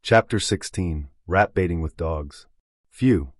Chapter 16. Rat baiting with dogs. Phew.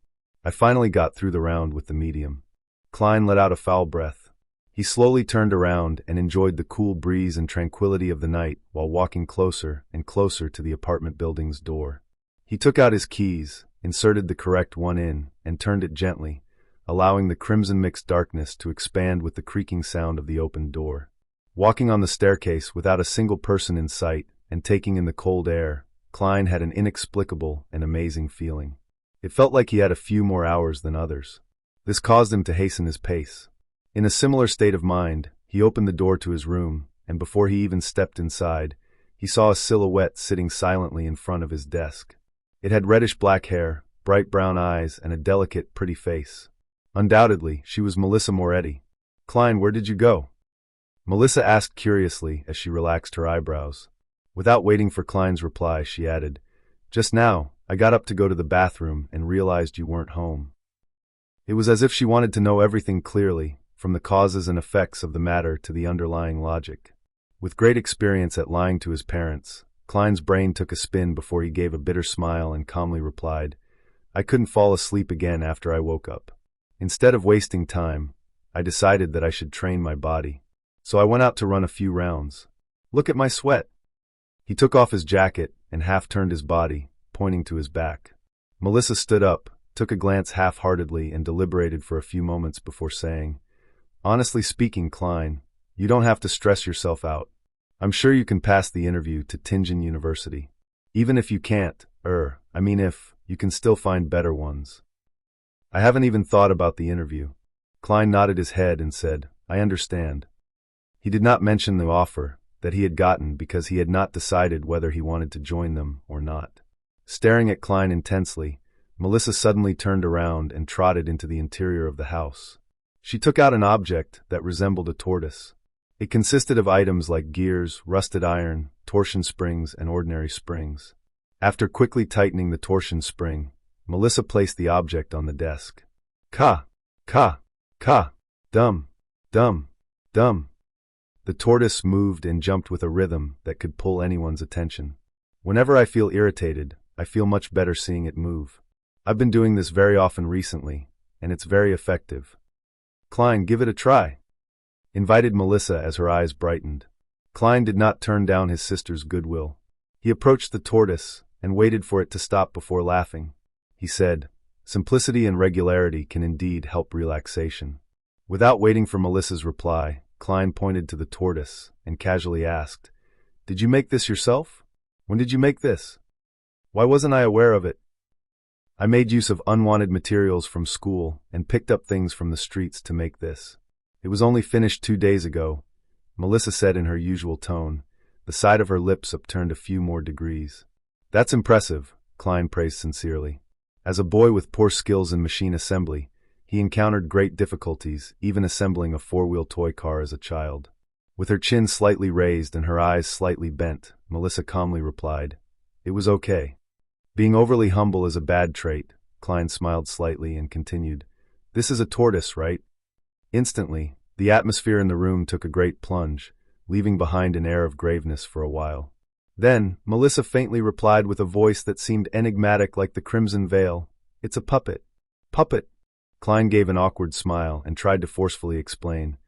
I finally got through the round with the medium. Klein let out a foul breath. He slowly turned around and enjoyed the cool breeze and tranquility of the night while walking closer and closer to the apartment building's door. He took out his keys, inserted the correct one in, and turned it gently, allowing the crimson-mixed darkness to expand with the creaking sound of the opened door. Walking on the staircase without a single person in sight and taking in the cold air, Klein had an inexplicable and amazing feeling. It felt like he had a few more hours than others. This caused him to hasten his pace. In a similar state of mind, he opened the door to his room, and before he even stepped inside, he saw a silhouette sitting silently in front of his desk. It had reddish-black hair, bright brown eyes, and a delicate, pretty face. Undoubtedly, she was Melissa Moretti. "Klein, where did you go?" Melissa asked curiously as she relaxed her eyebrows. Without waiting for Klein's reply, she added, "Just now, I got up to go to the bathroom and realized you weren't home." It was as if she wanted to know everything clearly, from the causes and effects of the matter to the underlying logic. With great experience at lying to his parents, Klein's brain took a spin before he gave a bitter smile and calmly replied, "I couldn't fall asleep again after I woke up. Instead of wasting time, I decided that I should train my body. So I went out to run a few rounds. Look at my sweat." He took off his jacket and half-turned his body, pointing to his back. Melissa stood up, took a glance half-heartedly and deliberated for a few moments before saying, "Honestly speaking, Klein, you don't have to stress yourself out. I'm sure you can pass the interview to Tingen University. Even if you can't, if, you can still find better ones." "I haven't even thought about the interview." Klein nodded his head and said, "I understand." He did not mention the offer that he had gotten because he had not decided whether he wanted to join them or not. Staring at Klein intensely, Melissa suddenly turned around and trotted into the interior of the house. She took out an object that resembled a tortoise. It consisted of items like gears, rusted iron, torsion springs, and ordinary springs. After quickly tightening the torsion spring, Melissa placed the object on the desk. Ka, ka, ka, dum, dum, dum. The tortoise moved and jumped with a rhythm that could pull anyone's attention. Whenever I feel irritated, I feel much better seeing it move. I've been doing this very often recently, and it's very effective. "Klein, give it a try," invited Melissa as her eyes brightened. Klein did not turn down his sister's goodwill. He approached the tortoise and waited for it to stop before laughing. He said, "Simplicity and regularity can indeed help relaxation." Without waiting for Melissa's reply, Klein pointed to the tortoise and casually asked, "Did you make this yourself? When did you make this? Why wasn't I aware of it?" "I made use of unwanted materials from school and picked up things from the streets to make this. It was only finished 2 days ago," Melissa said in her usual tone, the side of her lips upturned a few more degrees. "That's impressive," Klein praised sincerely. As a boy with poor skills in machine assembly, he encountered great difficulties even assembling a four-wheel toy car as a child. With her chin slightly raised and her eyes slightly bent, Melissa calmly replied, "It was okay." "Being overly humble is a bad trait," Klein smiled slightly and continued, "This is a tortoise, right?" Instantly, the atmosphere in the room took a great plunge, leaving behind an air of graveness for a while. Then, Melissa faintly replied with a voice that seemed enigmatic like the crimson veil, "It's a puppet." "Puppet?" Klein gave an awkward smile and tried to forcefully explain,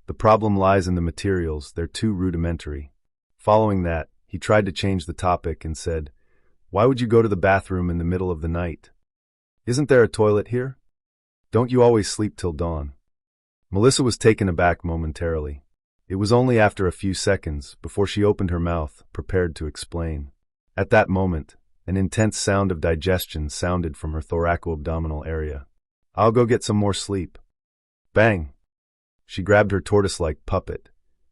"The problem lies in the materials, they're too rudimentary." Following that, he tried to change the topic and said, "Why would you go to the bathroom in the middle of the night? Isn't there a toilet here? Don't you always sleep till dawn?" Melissa was taken aback momentarily. It was only after a few seconds before she opened her mouth, prepared to explain. At that moment, an intense sound of digestion sounded from her thoraco-abdominal area. "I'll go get some more sleep." Bang! She grabbed her tortoise-like puppet,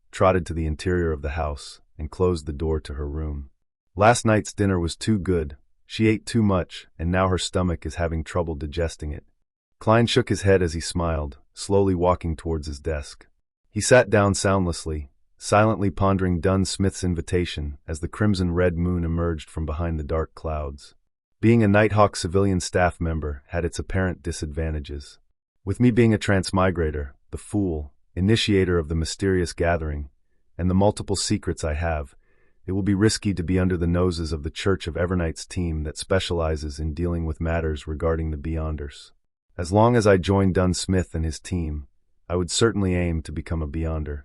trotted to the interior of the house, and closed the door to her room. Last night's dinner was too good. She ate too much, and now her stomach is having trouble digesting it. Klein shook his head as he smiled, slowly walking towards his desk. He sat down soundlessly, silently pondering Dunn Smith's invitation as the crimson-red moon emerged from behind the dark clouds. Being a Nighthawk civilian staff member had its apparent disadvantages. With me being a transmigrator, the fool, initiator of the mysterious gathering, and the multiple secrets I have, It will be risky to be under the noses of the Church of Evernight's team that specializes in dealing with matters regarding the Beyonders. As long as I joined Dunn Smith and his team, I would certainly aim to become a Beyonder.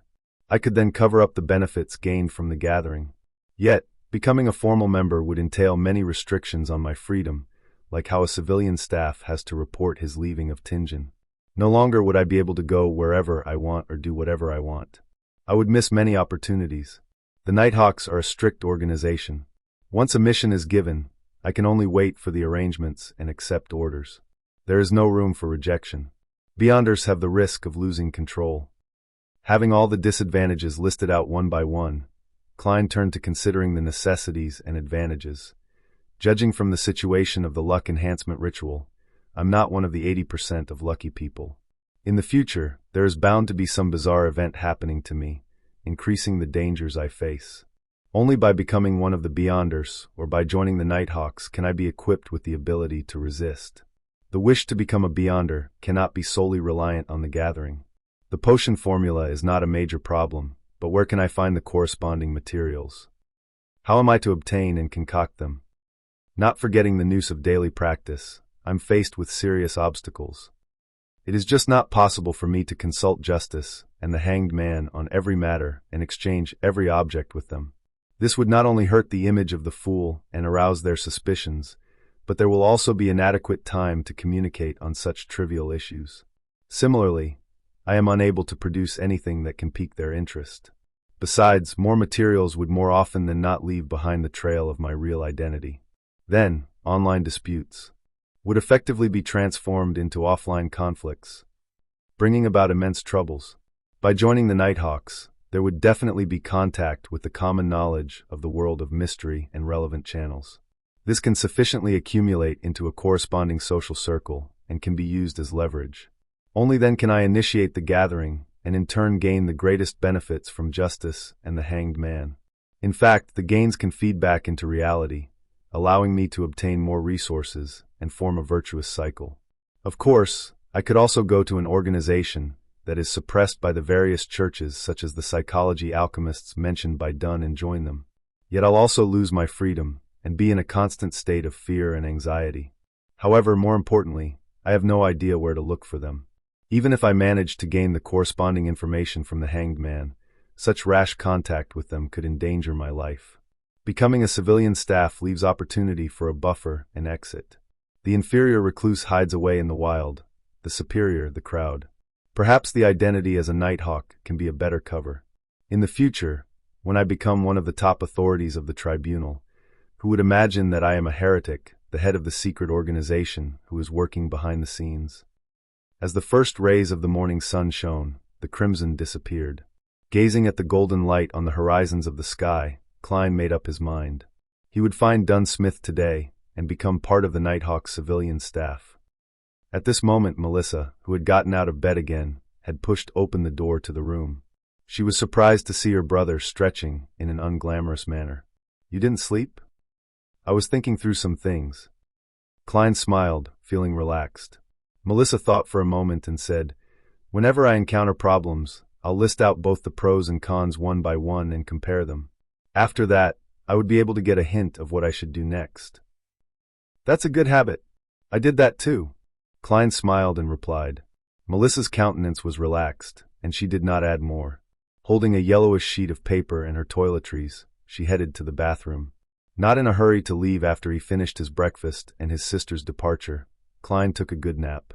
I could then cover up the benefits gained from the gathering. Yet, becoming a formal member would entail many restrictions on my freedom, like how a civilian staff has to report his leaving of Tingen. No longer would I be able to go wherever I want or do whatever I want. I would miss many opportunities. The Nighthawks are a strict organization. Once a mission is given, I can only wait for the arrangements and accept orders. There is no room for rejection. Beyonders have the risk of losing control. Having all the disadvantages listed out one by one, Klein turned to considering the necessities and advantages. Judging from the situation of the luck enhancement ritual, I'm not one of the 80% of lucky people. In the future, there is bound to be some bizarre event happening to me, increasing the dangers I face. Only by becoming one of the Beyonders, or by joining the Nighthawks, can I be equipped with the ability to resist. The wish to become a Beyonder cannot be solely reliant on the gathering. The potion formula is not a major problem, but where can I find the corresponding materials? How am I to obtain and concoct them? Not forgetting the noose of daily practice, I'm faced with serious obstacles. It is just not possible for me to consult justice and the hanged man on every matter and exchange every object with them. This would not only hurt the image of the fool and arouse their suspicions, but there will also be inadequate time to communicate on such trivial issues. Similarly, I am unable to produce anything that can pique their interest. Besides, more materials would more often than not leave behind the trail of my real identity. Then, online disputes would effectively be transformed into offline conflicts, bringing about immense troubles. By joining the Nighthawks, there would definitely be contact with the common knowledge of the world of mystery and relevant channels. This can sufficiently accumulate into a corresponding social circle and can be used as leverage. Only then can I initiate the gathering and in turn gain the greatest benefits from justice and the hanged man. In fact, the gains can feed back into reality, allowing me to obtain more resources and form a virtuous cycle. Of course, I could also go to an organization that is suppressed by the various churches such as the psychology alchemists mentioned by Dunn and join them. Yet I'll also lose my freedom and be in a constant state of fear and anxiety. However, more importantly, I have no idea where to look for them. Even if I managed to gain the corresponding information from the hanged man, such rash contact with them could endanger my life. Becoming a civilian staff leaves opportunity for a buffer and exit. The inferior recluse hides away in the wild, the superior the crowd. Perhaps the identity as a Nighthawk can be a better cover. In the future, when I become one of the top authorities of the tribunal, who would imagine that I am a heretic, the head of the secret organization who is working behind the scenes? As the first rays of the morning sun shone, the crimson disappeared. Gazing at the golden light on the horizons of the sky, Klein made up his mind. He would find Dunn Smith today and become part of the Nighthawks civilian staff. At this moment, Melissa, who had gotten out of bed again, had pushed open the door to the room. She was surprised to see her brother stretching in an unglamorous manner. "You didn't sleep?" "I was thinking through some things." Klein smiled, feeling relaxed. Melissa thought for a moment and said, "Whenever I encounter problems, I'll list out both the pros and cons one by one and compare them. After that, I would be able to get a hint of what I should do next." "That's a good habit. I did that too." Klein smiled and replied. Melissa's countenance was relaxed, and she did not add more. Holding a yellowish sheet of paper and her toiletries, she headed to the bathroom. Not in a hurry to leave after he finished his breakfast and his sister's departure, Klein took a good nap.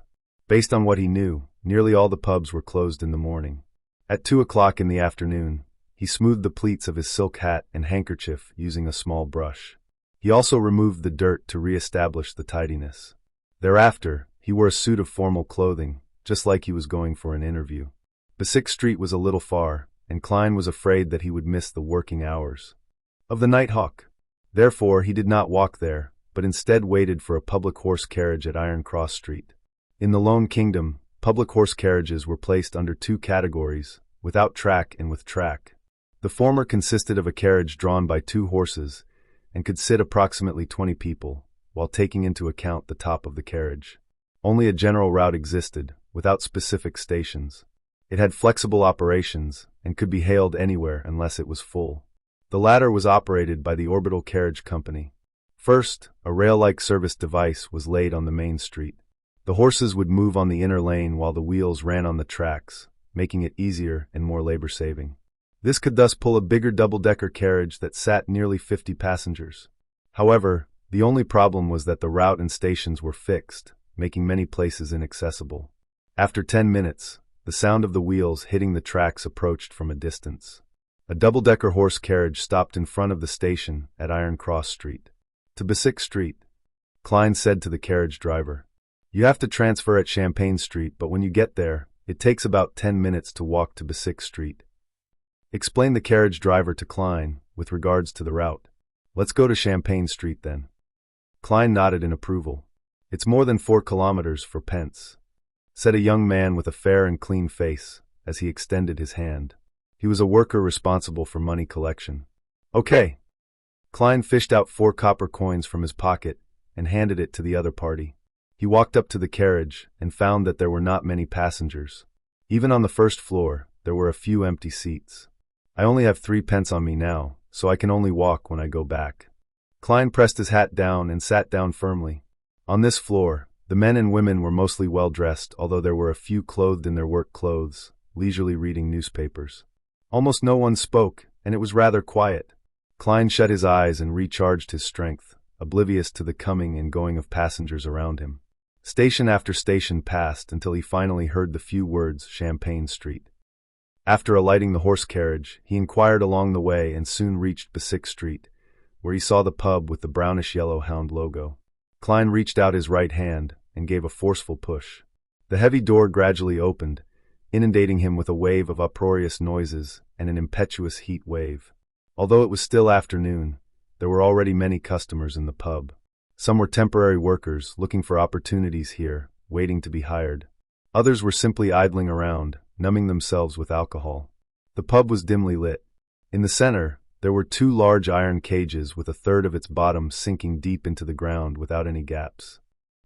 Based on what he knew, nearly all the pubs were closed in the morning. At 2 o'clock in the afternoon, he smoothed the pleats of his silk hat and handkerchief using a small brush. He also removed the dirt to re-establish the tidiness. Thereafter, he wore a suit of formal clothing, just like he was going for an interview. Basic Street was a little far, and Klein was afraid that he would miss the working hours of the Nighthawk. Therefore, he did not walk there, but instead waited for a public horse carriage at Iron Cross Street. In the Lone Kingdom, public horse carriages were placed under two categories, without track and with track. The former consisted of a carriage drawn by 2 horses and could sit approximately 20 people, while taking into account the top of the carriage. Only a general route existed, without specific stations. It had flexible operations and could be hailed anywhere unless it was full. The latter was operated by the Orbital Carriage Company. First, a rail-like service device was laid on the main street. The horses would move on the inner lane while the wheels ran on the tracks, making it easier and more labor-saving. This could thus pull a bigger double-decker carriage that sat nearly 50 passengers. However, the only problem was that the route and stations were fixed, making many places inaccessible. After 10 minutes, the sound of the wheels hitting the tracks approached from a distance. A double-decker horse carriage stopped in front of the station at Iron Cross Street. To Basic Street, Klein said to the carriage driver. You have to transfer at Champagne Street, but when you get there, it takes about 10 minutes to walk to Basic Street. Explained the carriage driver to Klein with regards to the route. Let's go to Champagne Street then. Klein nodded in approval. It's more than 4 kilometers for pence, said a young man with a fair and clean face as he extended his hand. He was a worker responsible for money collection. Okay. Klein fished out 4 copper coins from his pocket and handed it to the other party. He walked up to the carriage and found that there were not many passengers. Even on the first floor, there were a few empty seats. I only have 3 pence on me now, so I can only walk when I go back. Klein pressed his hat down and sat down firmly. On this floor, the men and women were mostly well-dressed, although there were a few clothed in their work clothes, leisurely reading newspapers. Almost no one spoke, and it was rather quiet. Klein shut his eyes and recharged his strength, oblivious to the coming and going of passengers around him. Station after station passed until he finally heard the few words Champagne Street. After alighting the horse carriage, he inquired along the way and soon reached Basic Street, where he saw the pub with the brownish-yellow hound logo. Klein reached out his right hand and gave a forceful push. The heavy door gradually opened, inundating him with a wave of uproarious noises and an impetuous heat wave. Although it was still afternoon, there were already many customers in the pub. Some were temporary workers looking for opportunities here, waiting to be hired. Others were simply idling around, numbing themselves with alcohol. The pub was dimly lit. In the center, there were 2 large iron cages with a third of its bottom sinking deep into the ground without any gaps.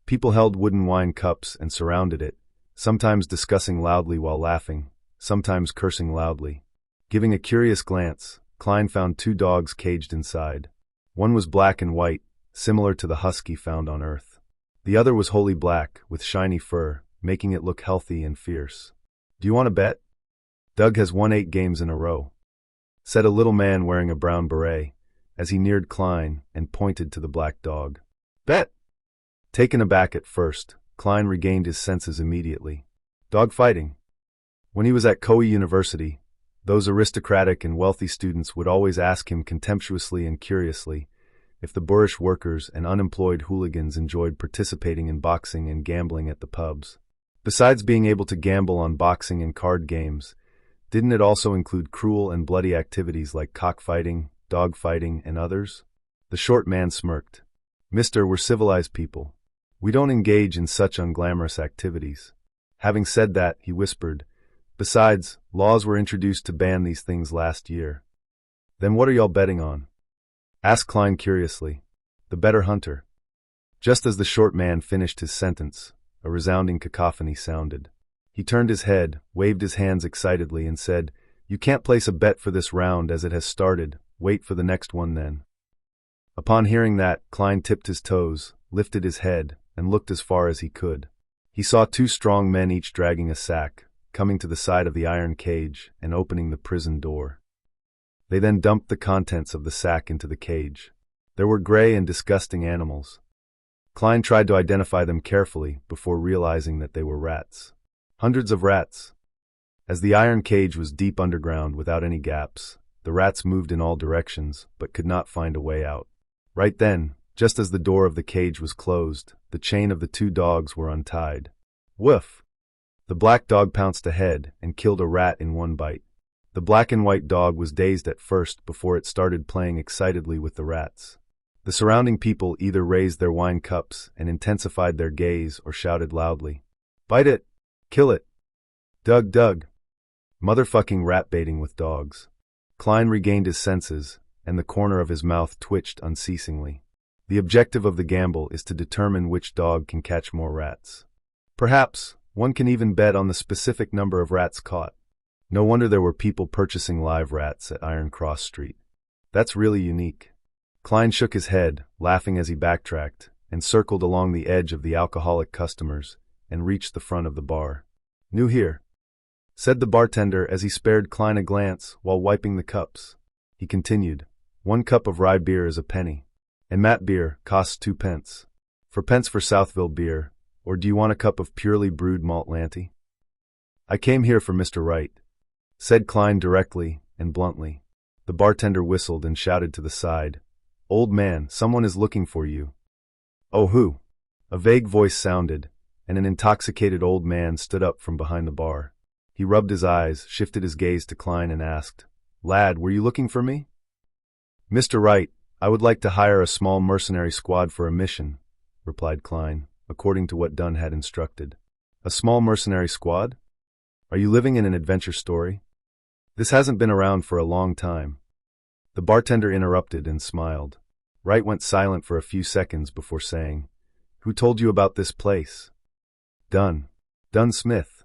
People held wooden wine cups and surrounded it, sometimes discussing loudly while laughing, sometimes cursing loudly. Giving a curious glance, Klein found 2 dogs caged inside. One was black and white, similar to the husky found on Earth. The other was wholly black, with shiny fur, making it look healthy and fierce. Do you want to bet? Doug has won 8 games in a row, said a little man wearing a brown beret, as he neared Klein and pointed to the black dog. Bet! Taken aback at first, Klein regained his senses immediately. Dog fighting. When he was at Koei University, those aristocratic and wealthy students would always ask him contemptuously and curiously if the boorish workers and unemployed hooligans enjoyed participating in boxing and gambling at the pubs. Besides being able to gamble on boxing and card games, didn't it also include cruel and bloody activities like cockfighting, dog-fighting, and others? The short man smirked. Mister, we're civilized people. We don't engage in such unglamorous activities. Having said that, he whispered, besides, laws were introduced to ban these things last year. Then what are y'all betting on? Asked Klein curiously. The better hunter. Just as the short man finished his sentence, a resounding cacophony sounded. He turned his head, waved his hands excitedly, and said, You can't place a bet for this round as it has started. Wait for the next one then. Upon hearing that, Klein tipped his toes, lifted his head, and looked as far as he could. He saw 2 strong men each dragging a sack, coming to the side of the iron cage and opening the prison door. They then dumped the contents of the sack into the cage. There were gray and disgusting animals. Klein tried to identify them carefully before realizing that they were rats. Hundreds of rats. As the iron cage was deep underground without any gaps, the rats moved in all directions but could not find a way out. Right then, just as the door of the cage was closed, the chain of the 2 dogs were untied. Woof! The black dog pounced ahead and killed a rat in one bite. The black and white dog was dazed at first before it started playing excitedly with the rats. The surrounding people either raised their wine cups and intensified their gaze or shouted loudly, Bite it! Kill it! Doug, Doug! Motherfucking rat baiting with dogs. Klein regained his senses, and the corner of his mouth twitched unceasingly. The objective of the gamble is to determine which dog can catch more rats. Perhaps, one can even bet on the specific number of rats caught. No wonder there were people purchasing live rats at Iron Cross Street. That's really unique. Klein shook his head, laughing as he backtracked, and circled along the edge of the alcoholic customers and reached the front of the bar. "New here," said the bartender as he spared Klein a glance while wiping the cups. He continued, "1 cup of rye beer is a penny, and Matt beer costs 2 pence. 4 pence for Southville beer, or do you want a cup of purely brewed malt Lanty?" "I came here for Mr. Wright," said Klein directly and bluntly. The bartender whistled and shouted to the side, "Old man, someone is looking for you." "Oh, who?" A vague voice sounded, and an intoxicated old man stood up from behind the bar. He rubbed his eyes, shifted his gaze to Klein and asked, "Lad, were you looking for me?" "Mr. Wright, I would like to hire a small mercenary squad for a mission," replied Klein, according to what Dunn had instructed. "A small mercenary squad? Are you living in an adventure story? This hasn't been around for a long time." The bartender interrupted and smiled. Wright went silent for a few seconds before saying, "Who told you about this place?" "Dunn Smith,"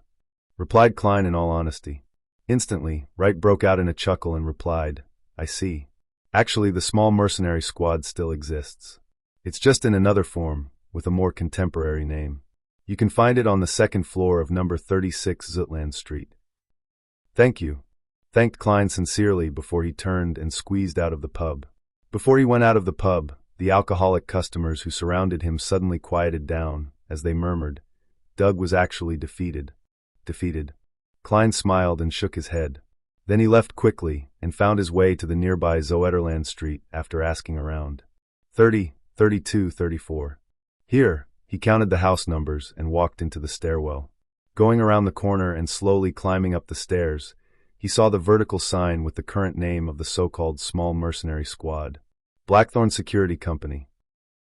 replied Klein in all honesty. Instantly, Wright broke out in a chuckle and replied, "I see. Actually, the small mercenary squad still exists. It's just in another form, with a more contemporary name. You can find it on the 2nd floor of number 36 Zutland Street." "Thank you," thanked Klein sincerely before he turned and squeezed out of the pub. Before he went out of the pub, the alcoholic customers who surrounded him suddenly quieted down as they murmured, "Doug was actually defeated." Defeated. Klein smiled and shook his head. Then he left quickly and found his way to the nearby Zoeterland Street after asking around. 30, 32, 34. Here, he counted the house numbers and walked into the stairwell. Going around the corner and slowly climbing up the stairs, he saw the vertical sign with the current name of the so-called small mercenary squad. Blackthorn Security Company.